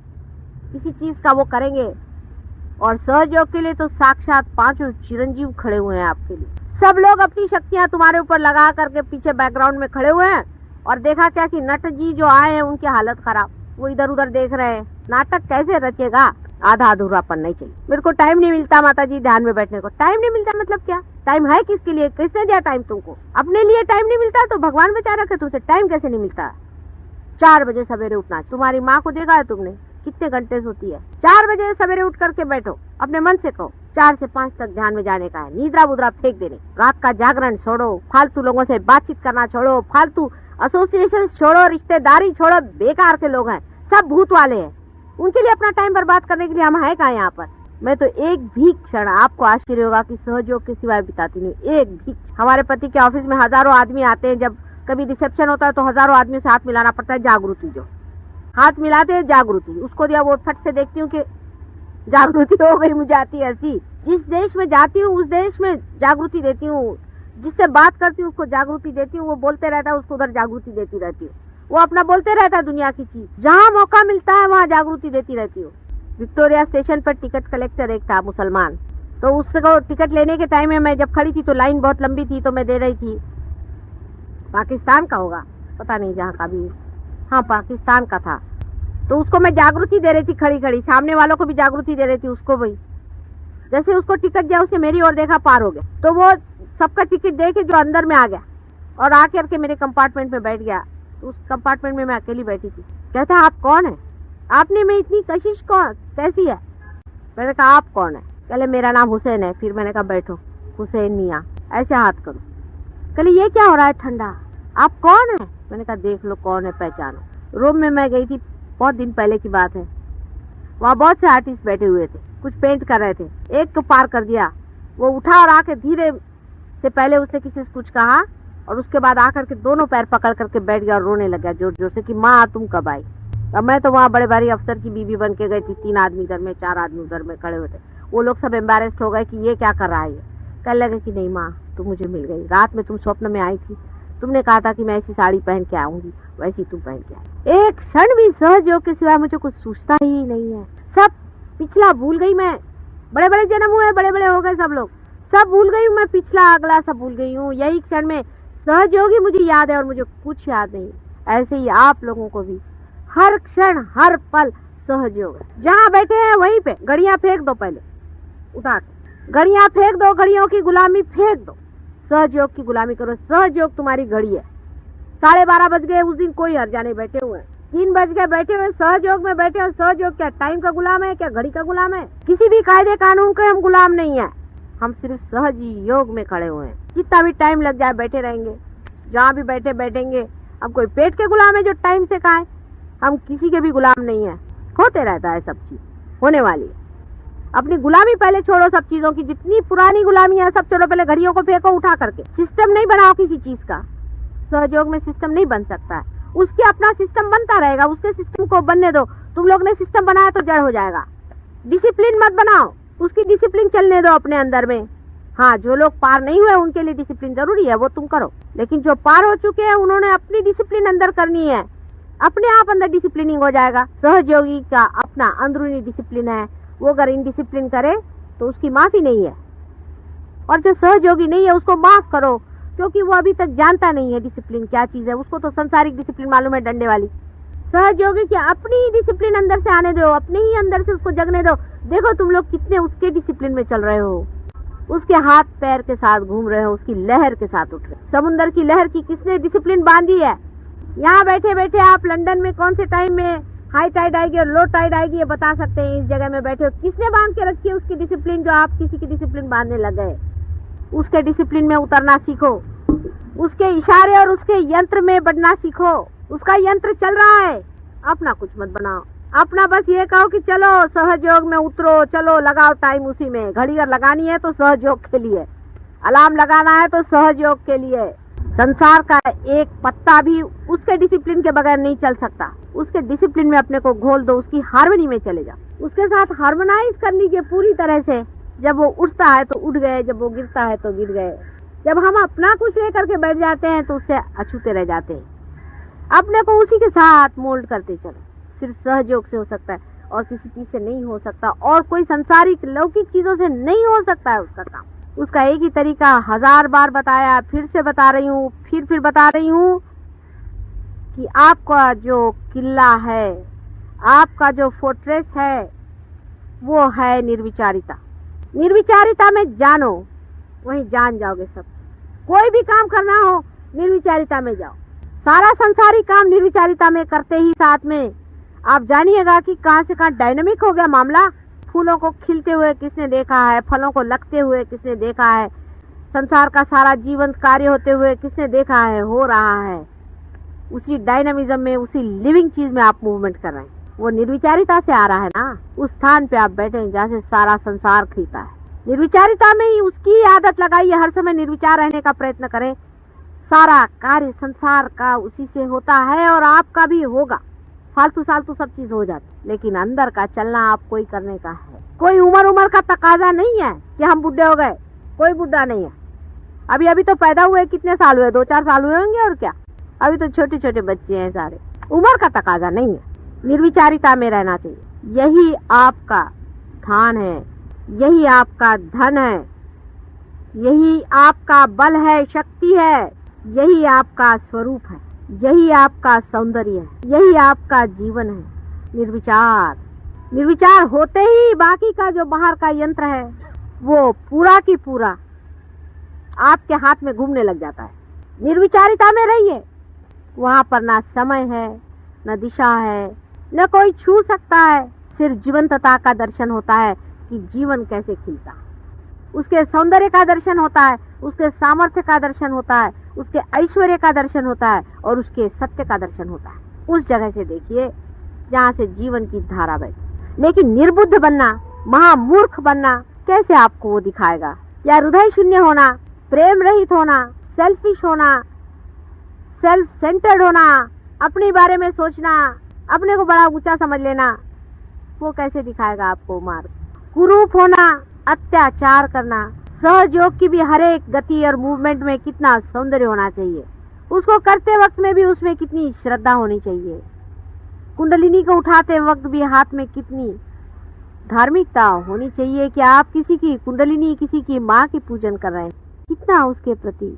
S2: किसी चीज का, वो करेंगे। और सहयोग के लिए तो साक्षात 5 चिरंजीव खड़े हुए हैं आपके लिए। सब लोग अपनी शक्तियां तुम्हारे ऊपर लगा करके पीछे बैकग्राउंड में खड़े हुए हैं। और देखा क्या कि नट जी जो आए हैं उनकी हालत खराब, वो इधर उधर देख रहे हैं। नाटक कैसे रचेगा? आधा अधूरापन नहीं चाहिए। मेरे को टाइम नहीं मिलता माता जी ध्यान में बैठने को। टाइम नहीं मिलता मतलब क्या? टाइम है किसके लिए? किसने दिया टाइम तुमको? अपने लिए टाइम नहीं मिलता तो भगवान बचा रखे तुमसे। टाइम कैसे नहीं मिलता? 4 बजे सवेरे उठना। तुम्हारी माँ को देखा है तुमने कितने घंटे सोती है? 4 बजे सवेरे उठ करके बैठो, अपने मन से कहो 4 से 5 तक ध्यान में जाने का है। नींद्रा बुद्रा फेंक देने, रात का जागरण छोड़ो, फालतू लोगों से बातचीत करना छोड़ो, फालतू एसोसिएशन छोड़ो, रिश्तेदारी छोड़ो। बेकार के लोग हैं, सब भूत वाले हैं। उनके लिए अपना टाइम बर्बाद करने के लिए हम है कहाँ यहाँ पर? मैं तो एक भी क्षण, आपको आश्चर्य होगा कि सहयोग के सिवाय बिताती नहीं। एक भी। हमारे पति के ऑफिस में हजारों आदमी आते हैं, जब कभी रिसेप्शन होता है तो हजारों आदमियों से हाथ मिलाना पड़ता है। जागृति जो हाथ मिलाते हैं, जागृति उसको दिया, वो फट से देखती हूँ कि जागृति हो गई। मुझे आती है हंसी। जिस देश में जाती हूँ उस देश में जागृति देती हूँ, जिससे बात करती हूँ उसको जागृति देती हूँ। वो बोलते रहता है, उसको उधर जागृति देती रहती हूँ। वो अपना बोलते रहता है दुनिया की चीज, जहाँ मौका मिलता है वहाँ जागृति देती रहती हूँ। विक्टोरिया स्टेशन पर टिकट कलेक्टर एक था मुसलमान, तो उसको टिकट लेने के टाइम में मैं जब खड़ी थी तो लाइन बहुत लंबी थी, तो मैं दे रही थी। पाकिस्तान का होगा, पता नहीं जहाँ का भी, हाँ पाकिस्तान का था। तो उसको मैं जागृति दे रही थी खड़ी खड़ी, सामने वालों को भी जागृति दे रही थी, उसको भी। जैसे उसको टिकट दिया, उसने मेरी ओर देखा, पार हो गया। तो वो सबका टिकट दे के जो अंदर में आ गया और आकर के मेरे कंपार्टमेंट में बैठ गया। तो उस कंपार्टमेंट में मैं अकेली बैठी थी। कहता आप कौन है? आपने में इतनी कशिश कौन कैसी है? मैंने कहा आप कौन है? कहले मेरा नाम हुसैन है। फिर मैंने कहा बैठो, हुसैन मियाँ, ऐसे हाथ करो। कहले ये क्या हो रहा है ठंडा, आप कौन है? मैंने कहा देख लो कौन है, पहचानो। रोम में मैं गई थी, बहुत दिन पहले की बात है। वहाँ बहुत से आर्टिस्ट बैठे हुए थे, कुछ पेंट कर रहे थे। एक को पार कर दिया, वो उठा और आके धीरे से, पहले उसने किसी से कुछ कहा और उसके बाद आकर के दोनों पैर पकड़ करके बैठ गया और रोने लगा जोर जोर से कि माँ तुम कब आई? अब मैं तो वहाँ बड़े भारी अफसर की बीवी बन के गई थी। 3 आदमी इधर में, 4 आदमी उधर में खड़े हुए थे। वो लोग सब एम्बैरेस्ड हो गए कि ये क्या कर रहा है। कहने लगे कि नहीं माँ तुम मुझे मिल गई, रात में तुम स्वप्न में आई थी, तुमने कहा था कि मैं ऐसी साड़ी पहन के आऊंगी, वैसी तुम पहन के आई। एक क्षण भी सहयोग के सिवाय मुझे कुछ सूझता ही नहीं है। सब पिछला भूल गई मैं। बड़े बड़े जन्म हुए, बड़े बड़े हो गए सब लोग, सब भूल गई हूँ मैं। पिछला अगला सब भूल गई हूँ। यही क्षण में सहयोग ही मुझे याद है और मुझे कुछ याद नहीं। ऐसे ही आप लोगों को भी हर क्षण हर पल सहयोग है। जहाँ बैठे हैं वहीं पे घड़ियां फेंक दो, पहले उठा के घड़ियां फेंक दो, घड़ियों की गुलामी फेंक दो, सहयोग की गुलामी करो। सहयोग तुम्हारी घड़ी है। 12:30 बज गए उस दिन, कोई हर्जा नहीं, बैठे हुए 3 बज गए बैठे हुए सहयोग में बैठे। और सहयोग क्या टाइम का गुलाम है, क्या घड़ी का गुलाम है? किसी भी कायदे कानून के हम गुलाम नहीं है, हम सिर्फ सहज योग में खड़े हुए हैं। जितना भी टाइम लग जाए बैठे रहेंगे, जहाँ भी बैठे बैठेंगे। हम कोई पेट के गुलाम है जो टाइम से खाएं? हम किसी के भी गुलाम नहीं है। होते रहता है सब चीज, होने वाली है। अपनी गुलामी पहले छोड़ो, सब चीजों की जितनी पुरानी गुलामी है सब छोड़ो। पहले घड़ियों को फेंको उठा करके। सिस्टम नहीं बनाओ किसी चीज का। सहयोग में सिस्टम नहीं बन सकता है, उसके अपना सिस्टम बनता रहेगा, उसके सिस्टम को बनने दो। तुम लोग ने सिस्टम बनाया तो जड़ हो जाएगा। डिसिप्लिन मत बनाओ, उसकी डिसिप्लिन चलने दो अपने अंदर में। हाँ, जो लोग पार नहीं हुए उनके लिए डिसिप्लिन जरूरी है, वो तुम करो। लेकिन जो पार हो चुके हैं उन्होंने अपनी डिसिप्लिन अंदर करनी है, अपने आप अंदर डिसिप्लिनिंग हो जाएगा। सहयोगी का अपना अंदरूनी डिसिप्लिन है, वो अगर इनडिसिप्लिन करे तो उसकी माफी नहीं है। और जो सहयोगी नहीं है उसको माफ करो, क्योंकि वो अभी तक जानता नहीं है डिसिप्लिन क्या चीज है। उसको तो संसारिक डिसिप्लिन मालूम है, डंडे वाली। सहयोगी की अपनी ही डिसिप्लिन अंदर से आने दो, अपने ही अंदर से उसको जगने दो। देखो तुम लोग कितने उसके डिसिप्लिन में चल रहे हो, उसके हाथ पैर के साथ घूम रहे हो, उसकी लहर के साथ उठ रहे हो। समुद्र की लहर की किसने डिसिप्लिन बांधी है? यहाँ बैठे बैठे आप लंदन में कौन से टाइम में हाई टाइड आएगी और लो टाइड आएगी ये बता सकते हैं। इस जगह में बैठे हो, किसने बांध के रखी है उसकी डिसिप्लिन? जो आप किसी की डिसिप्लिन बांधने लग गए। उसके डिसिप्लिन में उतरना सीखो, उसके इशारे और उसके यंत्र में बढ़ना सीखो। उसका यंत्र चल रहा है, अपना कुछ मत बनाओ। अपना बस ये कहो कि चलो सहयोग में उतरो, चलो लगाओ टाइम उसी में। घड़ी अगर लगानी है तो सहयोग के लिए, अलार्म लगाना है तो सहयोग के लिए। संसार का एक पत्ता भी उसके डिसिप्लिन के बगैर नहीं चल सकता। उसके डिसिप्लिन में अपने को घोल दो, उसकी हार्मनी में चले जाओ, उसके साथ हार्मोनाइज कर लीजिए पूरी तरह से। जब वो उठता है तो उठ गए, जब वो गिरता है तो गिर गए। जब हम अपना कुछ लेकर के बैठ जाते हैं तो उससे अछूते रह जाते हैं। अपने को उसी के साथ मोल्ड करते चलो। सिर्फ सहयोग से हो सकता है और किसी चीज से नहीं हो सकता, और कोई संसारिक लौकिक चीजों से नहीं हो सकता है उसका काम। उसका एक ही तरीका 1000 बार बताया, फिर से बता रही हूँ, फिर बता रही हूँ कि आपका जो किला है, आपका जो फोर्ट्रेस है, वो है निर्विचारिता। निर्विचारिता में जानो, वहीं जान जाओगे सब। कोई भी काम करना हो निर्विचारिता में जाओ। सारा संसारी काम निर्विचारिता में करते ही साथ में आप जानिएगा कि कहाँ से कहाँ डायनामिक हो गया मामला। फूलों को खिलते हुए किसने देखा है? फलों को लगते हुए किसने देखा है? संसार का सारा जीवंत कार्य होते हुए किसने देखा है? हो रहा है। उसी डायनामिज्म में, उसी लिविंग चीज में आप मूवमेंट कर रहे हैं। वो निर्विचारिता से आ रहा है ना। उस स्थान पे आप बैठे हैं जहाँ से सारा संसार खिलता है। निर्विचारिता में ही उसकी आदत लगाइए, हर समय निर्विचार रहने का प्रयत्न करें। सारा कार्य संसार का उसी से होता है और आपका भी होगा। फालतू सालतू सब चीज हो जाती, लेकिन अंदर का चलना आपको ही करने का है। कोई उम्र का तकाजा नहीं है कि हम बुढ़े हो गए। कोई बुढ़ा नहीं है। अभी तो पैदा हुए कितने साल हुए? 2-4 साल हुए होंगे, और क्या। अभी तो छोटे छोटे बच्चे हैं सारे। उम्र का तकाजा नहीं है। निर्विचारिता में रहना चाहिए। यही आपका स्थान है, यही आपका धन है, यही आपका बल है, शक्ति है, यही आपका स्वरूप है, यही आपका सौंदर्य है, यही आपका जीवन है। निर्विचार। निर्विचार होते ही बाकी का जो बाहर का यंत्र है वो पूरा की पूरा आपके हाथ में घूमने लग जाता है। निर्विचारिता में रहिए। वहाँ पर ना समय है, न दिशा है, न कोई छू सकता है। सिर्फ जीवंतता का दर्शन होता है कि जीवन कैसे खिलता है। उसके सौंदर्य का दर्शन होता है, उसके सामर्थ्य का दर्शन होता है, उसके ऐश्वर्य का दर्शन होता है और उसके सत्य का दर्शन होता है। उस जगह से देखिए जहाँ से जीवन की धारा बहे। लेकिन निर्बुद्ध बनना, महामूर्ख बनना कैसे आपको वो दिखाएगा? या हृदय शून्य होना, प्रेम रहित होना, सेल्फिश होना, सेल्फ सेंटर्ड होना, अपने बारे में सोचना, अपने को बड़ा ऊंचा समझ लेना, वो कैसे दिखाएगा आपको मार्ग? कुरूप होना, अत्याचार करना। सहयोग की भी हर एक गति और मूवमेंट में कितना सौंदर्य होना चाहिए। उसको करते वक्त में भी उसमें कितनी श्रद्धा होनी चाहिए। कुंडलिनी को उठाते वक्त भी हाथ में कितनी धार्मिकता होनी चाहिए कि आप किसी की कुंडलिनी, किसी की माँ की पूजन कर रहे हैं। कितना उसके प्रति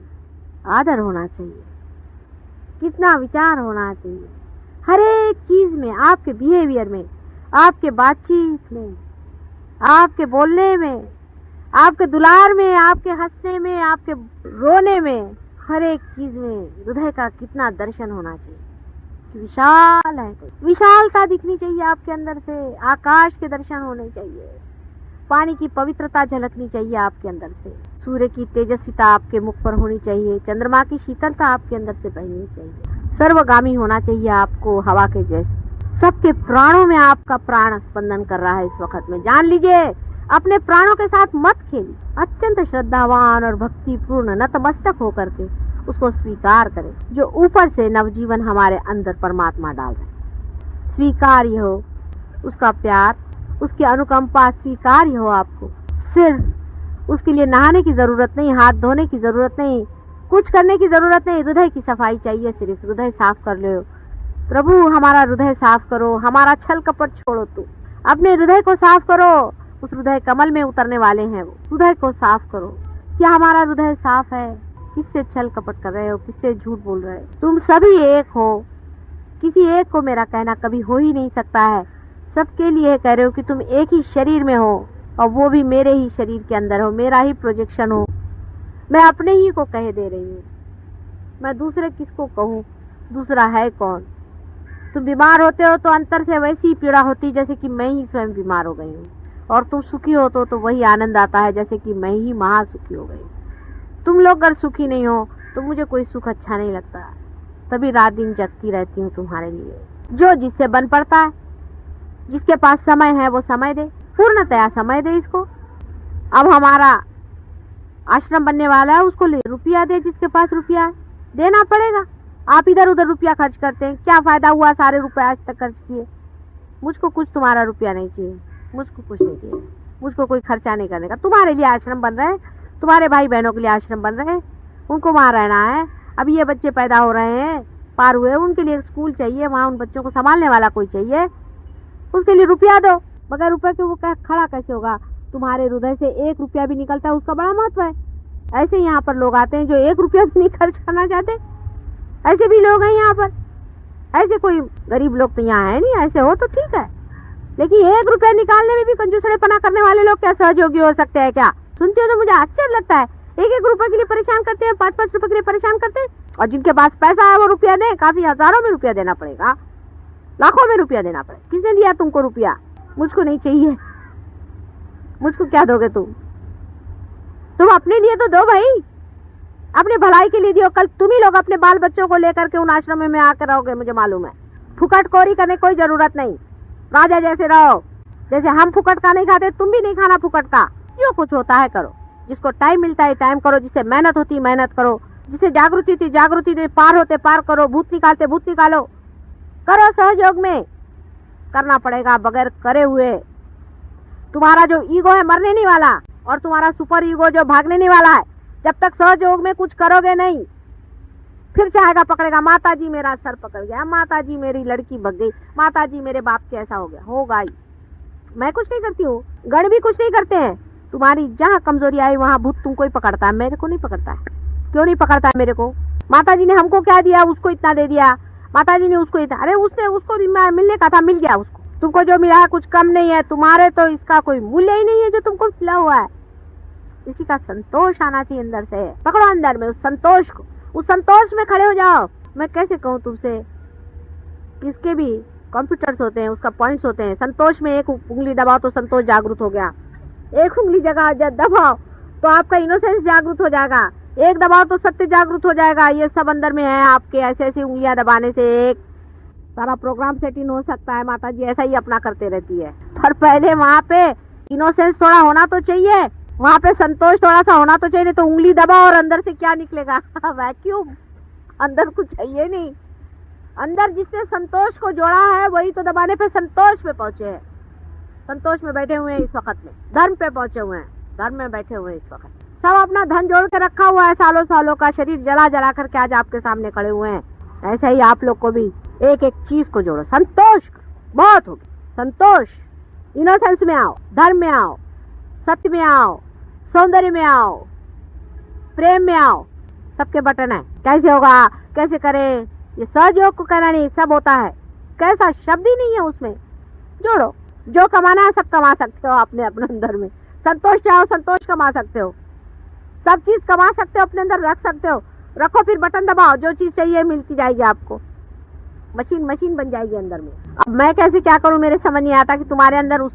S2: आदर होना चाहिए, कितना विचार होना चाहिए। हर एक चीज में, आपके बिहेवियर में, आपके बातचीत में, आपके बोलने में, आपके दुलार में, आपके हंसने में, आपके रोने में, हर एक चीज में हृदय का कितना दर्शन होना चाहिए। विशाल है, विशालता दिखनी चाहिए आपके अंदर से। आकाश के दर्शन होने चाहिए, पानी की पवित्रता झलकनी चाहिए आपके अंदर से, सूर्य की तेजस्विता आपके मुख पर होनी चाहिए, चंद्रमा की शीतलता आपके अंदर से बहनी चाहिए, सर्वगामी होना चाहिए आपको हवा के जैसे। सबके प्राणों में आपका प्राण स्पंदन कर रहा है इस वक्त में। जान लीजिए, अपने प्राणों के साथ मत खेलिए। अत्यंत श्रद्धावान और भक्तिपूर्ण नतमस्तक होकर के उसको स्वीकार करें, जो ऊपर से नवजीवन हमारे अंदर परमात्मा डाल रहे हैं। स्वीकार्य हो उसका प्यार, उसकी अनुकंपा स्वीकार्य हो आपको। सिर्फ उसके लिए नहाने की जरूरत नहीं, हाथ धोने की जरूरत नहीं, कुछ करने की जरूरत नहीं, हृदय की सफाई चाहिए। सिर्फ हृदय साफ कर लो। प्रभु हमारा हृदय साफ करो, हमारा छल कपट छोड़ो, तू अपने हृदय को साफ करो। उस हृदय कमल में उतरने वाले हैं वो। हृदय को साफ करो। क्या हमारा हृदय साफ है? किससे छल कपट कर रहे हो? किससे झूठ बोल रहे हो? तुम सभी एक हो। किसी एक को मेरा कहना कभी हो ही नहीं सकता है। सबके लिए कह रहे हो कि तुम एक ही शरीर में हो, और वो भी मेरे ही शरीर के अंदर हो, मेरा ही प्रोजेक्शन हो। मैं अपने ही को कह दे रही हूँ, मैं दूसरे किसको कहूँ? दूसरा है कौन? तुम बीमार होते हो तो अंतर से वैसी पीड़ा होती जैसे कि मैं ही स्वयं बीमार हो गई हूँ, और तुम सुखी हो तो वही आनंद आता है जैसे कि मैं ही महासुखी हो गई। तुम लोग अगर सुखी नहीं हो तो मुझे कोई सुख अच्छा नहीं लगता, तभी रात दिन जगती रहती हूँ तुम्हारे लिए। जो जिससे बन पड़ता है, जिसके पास समय है वो समय दे, पूर्णतया समय दे इसको। अब हमारा आश्रम बनने वाला है, उसको रुपया दे, जिसके पास रुपया है देना पड़ेगा। आप इधर उधर रुपया खर्च करते हैं, क्या फायदा हुआ? सारे रुपए आज तक खर्च किए। मुझको कुछ तुम्हारा रुपया नहीं चाहिए, मुझको कुछ नहीं चाहिए, मुझको कोई खर्चा नहीं करने का। तुम्हारे लिए आश्रम बन रहे हैं, तुम्हारे भाई बहनों के लिए आश्रम बन रहे हैं, उनको वहाँ रहना है। अब ये बच्चे पैदा हो रहे हैं, पार हुए, उनके लिए स्कूल चाहिए, वहाँ उन बच्चों को संभालने वाला कोई चाहिए, उसके लिए रुपया दो। बगैर रुपये के वो खड़ा कैसे होगा? तुम्हारे हृदय से 1 रुपया भी निकलता है, उसका बड़ा महत्व है। ऐसे यहाँ पर लोग आते हैं जो 1 रुपया भी नहीं खर्च करना चाहते, ऐसे भी लोग हैं यहाँ पर। ऐसे कोई गरीब लोग तो यहाँ है नहीं, ऐसे हो तो ठीक है, लेकिन 1 रुपया निकालने में भी कंजूसड़ेपना करने वाले लोग क्या सहयोगी हो सकते हैं क्या? सुनते हो तो मुझे आश्चर्य लगता है। 1-1 रुपए के लिए परेशान करते हैं, 5-5 रुपए के लिए परेशान करते हैं, और जिनके पास पैसा है वो रुपया दे। काफी हजारों में रुपया देना पड़ेगा, लाखों में रुपया देना पड़ेगा। किसने दिया तुमको रुपया? मुझको नहीं चाहिए। मुझको क्या दोगे तुम अपने लिए तो दो भाई, अपने भलाई के लिए दियो। कल तुम ही लोग अपने बाल बच्चों को लेकर के उन आश्रम में आकर रहोगे, मुझे मालूम है। फुकट कोरी करने कोई जरूरत नहीं, राजा जैसे रहो। जैसे हम फुकट का नहीं खाते, तुम भी नहीं खाना फुकट का। जो कुछ होता है करो, जिसको टाइम मिलता है टाइम करो, जिससे मेहनत होती मेहनत करो, जिससे जागृति थी जागृति दे, पार होते पार करो, भूत निकालते भूत निकालो। करो सहयोग में, करना पड़ेगा। बगैर करे हुए तुम्हारा जो ईगो है मरने नहीं वाला, और तुम्हारा सुपर ईगो जो भागने नहीं वाला है। जब तक सहयोग में कुछ करोगे नहीं, फिर चाहेगा पकड़ेगा। माता जी मेरा सर पकड़ गया, माता जी मेरी लड़की भग गई, माता जी मेरे बाप के ऐसा हो गया। होगा ही, मैं कुछ नहीं करती हूँ, गण भी कुछ नहीं करते हैं। तुम्हारी जहाँ कमजोरी आई वहाँ भूत तुमको ही पकड़ता है, मेरे को नहीं पकड़ता है। क्यों नहीं पकड़ता है मेरे को? माता जी ने हमको क्या दिया, उसको इतना दे दिया। माता जी ने उसको इतना, अरे उसको मिलने का था, मिल गया उसको। तुमको जो मिला है कुछ कम नहीं है, तुम्हारे तो इसका कोई मूल्य ही नहीं है जो तुमको मिला हुआ है। इसी का संतोष आना चाहिए अंदर से। पकड़ो अंदर में उस संतोष को, उस संतोष में खड़े हो जाओ। मैं कैसे कहूँ तुमसे, किसके भी कंप्यूटर्स होते हैं, उसका पॉइंट्स होते हैं। संतोष में एक उंगली दबाओ तो संतोष जागृत हो गया, एक उंगली जगह दबाओ तो आपका इनोसेंस जागृत हो जाएगा, एक दबाओ तो सत्य जागृत हो जाएगा। ये सब अंदर में है आपके। ऐसे ऐसी उंगलियां दबाने से एक सारा प्रोग्राम सेटिंग हो सकता है। माता जी ऐसा ही अपना करते रहती है, पर पहले वहाँ पे इनोसेंस थोड़ा होना तो चाहिए, वहाँ पे संतोष थोड़ा सा होना तो चाहिए। तो उंगली दबाओ और अंदर से क्या निकलेगा? वैक्यूम। अंदर कुछ चाहिए नहीं। अंदर जिसने संतोष को जोड़ा है वही तो दबाने पे संतोष पे पहुंचे हैं। संतोष में बैठे हुए हैं इस वक्त में, धर्म पे पहुंचे हुए हैं, धर्म में बैठे हुए हैं इस वक्त। सब अपना धन जोड़ के रखा हुआ है, सालों सालों का शरीर जला जला करके आज आपके सामने खड़े हुए हैं। ऐसा ही आप लोग को भी एक एक चीज को जोड़ो। संतोष बहुत होगी, संतोष। इनोसेंस में आओ, धर्म में आओ, सत्य में आओ, सौंदर्य में आओ, प्रेम में आओ। सबके बटन है। कैसे होगा, कैसे करें, ये सहयोग को कहना नहीं, सब होता है। कैसा शब्द ही नहीं है उसमें। जोड़ो, जो कमाना है सब कमा सकते हो अपने अपने अंदर में। संतोष चाहो संतोष कमा सकते हो, सब चीज कमा सकते हो, अपने अंदर रख सकते हो। रखो, फिर बटन दबाओ, जो चीज चाहिए मिलती जाएगी आपको। मशीन बन जाएगी अंदर में। अब मैं कैसे क्या करूं, मेरे समझ नहीं आता कि तुम्हारे अंदर उस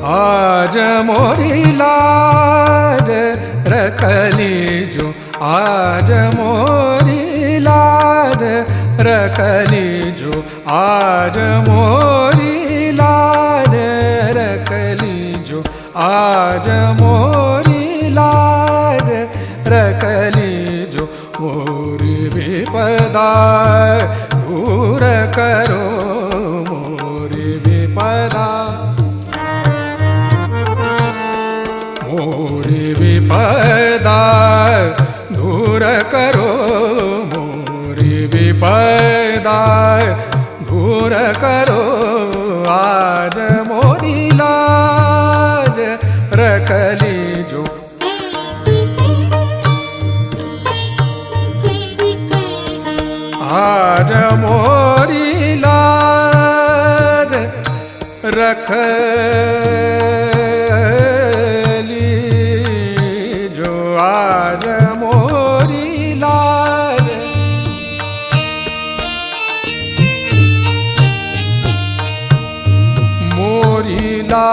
S3: आज मोरी लाज रखली जो, आज मोरी लाज रखली जो, आज मोरी लाज रखली जो, आज मोरी लाज रखली जो, मोरी विपदा दूर करो, मोरी विपदा, मोरी विपदा दूर करो, मोरी विपदा दूर करो, आज मोरी लाज रखली जो, आज मोरी लाज रखली जो, आज मोरी लाज, मोरी लाज,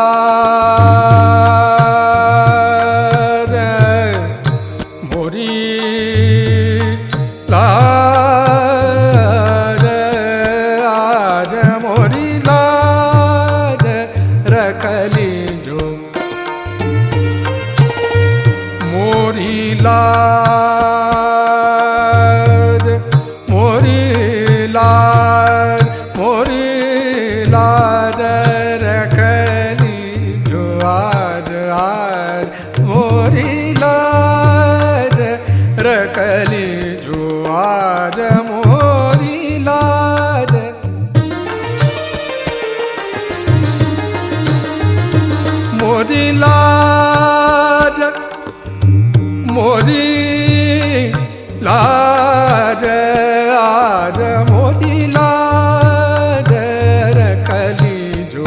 S3: मोरी लाज, आज मोरी लाज रखली जो, मोरी लाज, मोरी लाज, मोरी लाज रखली जो, आज आज मोरी लाज रखली जो, आज मोरी लाज, मोरी लाज, मोरी लाज, आज मोरी लाज रखली जो,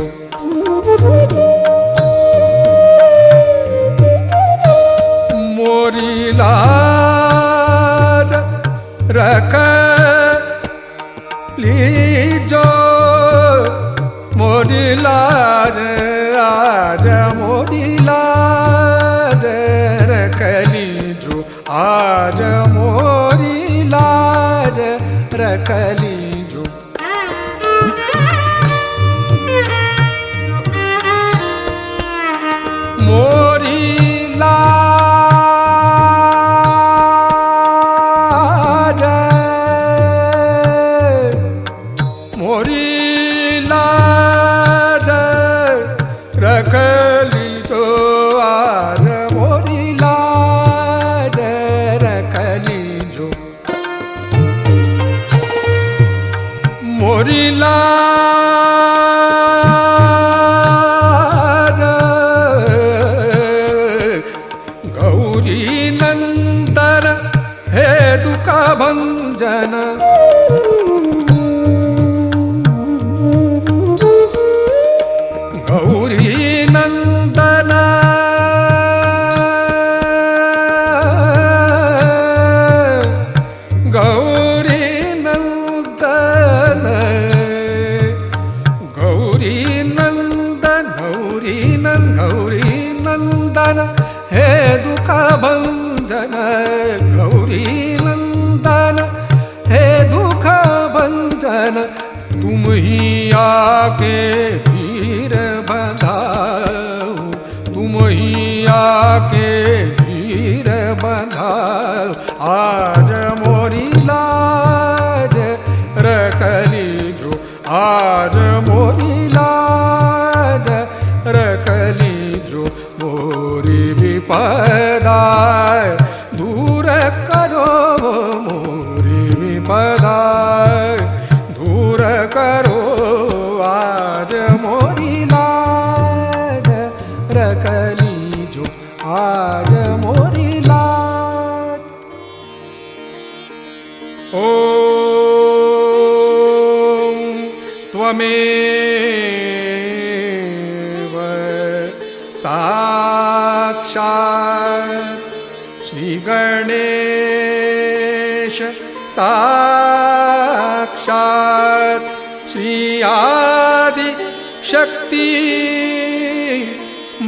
S3: गौरी नंदन हे दुख भंजन गौरी नंदन हे दुख भंजन तुम ही आके धीर बंधाओ तुम ही आके धीर बंधाओ आज मोरी लाज रखली जो आज मोरी लाज रखली जो मोरी विपदा दूर करो मोरी विपदा दूर करो आज मोरी लाज रखली जो आज मोरी लाज ओम त्वमेव साक्षात् श्री गणेश साक्षात् श्री आदि शक्ति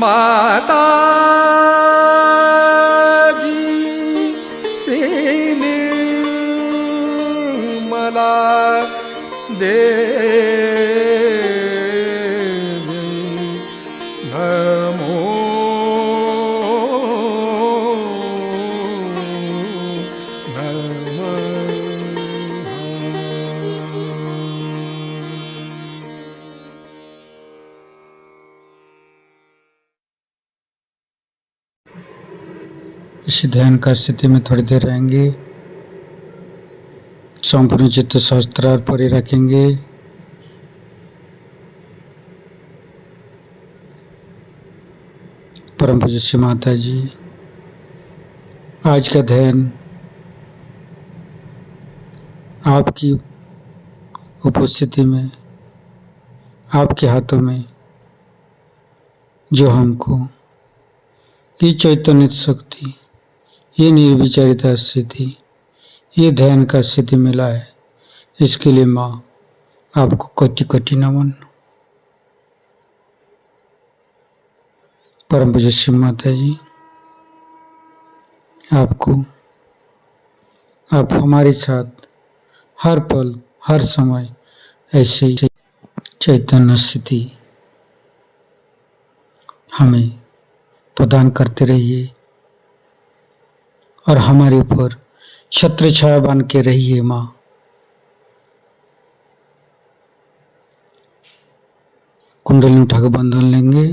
S3: माता जी श्री निर्मला देवी नमो
S1: इस ध्यान का स्थिति में थोड़ी देर रहेंगे। संपूर्ण चित्त सहस्त्रार परे रखेंगे। परम पूज्य श्री माता जी, आज का ध्यान आपकी उपस्थिति में, आपके हाथों में, जो हमको ये चैतन्य शक्ति, ये निर्विचारिता स्थिति, ये ध्यान का स्थिति मिला है, इसके लिए माँ आपको कोटि कोटि नमन। परम पूज्य श्री माता जी, आप हमारे साथ हर पल हर समय ऐसे चैतन्य स्थिति हमें प्रदान करते रहिए और हमारे ऊपर छत्र छाया बन के रहिए माँ। कुंडली उठाकर बंधन लेंगे।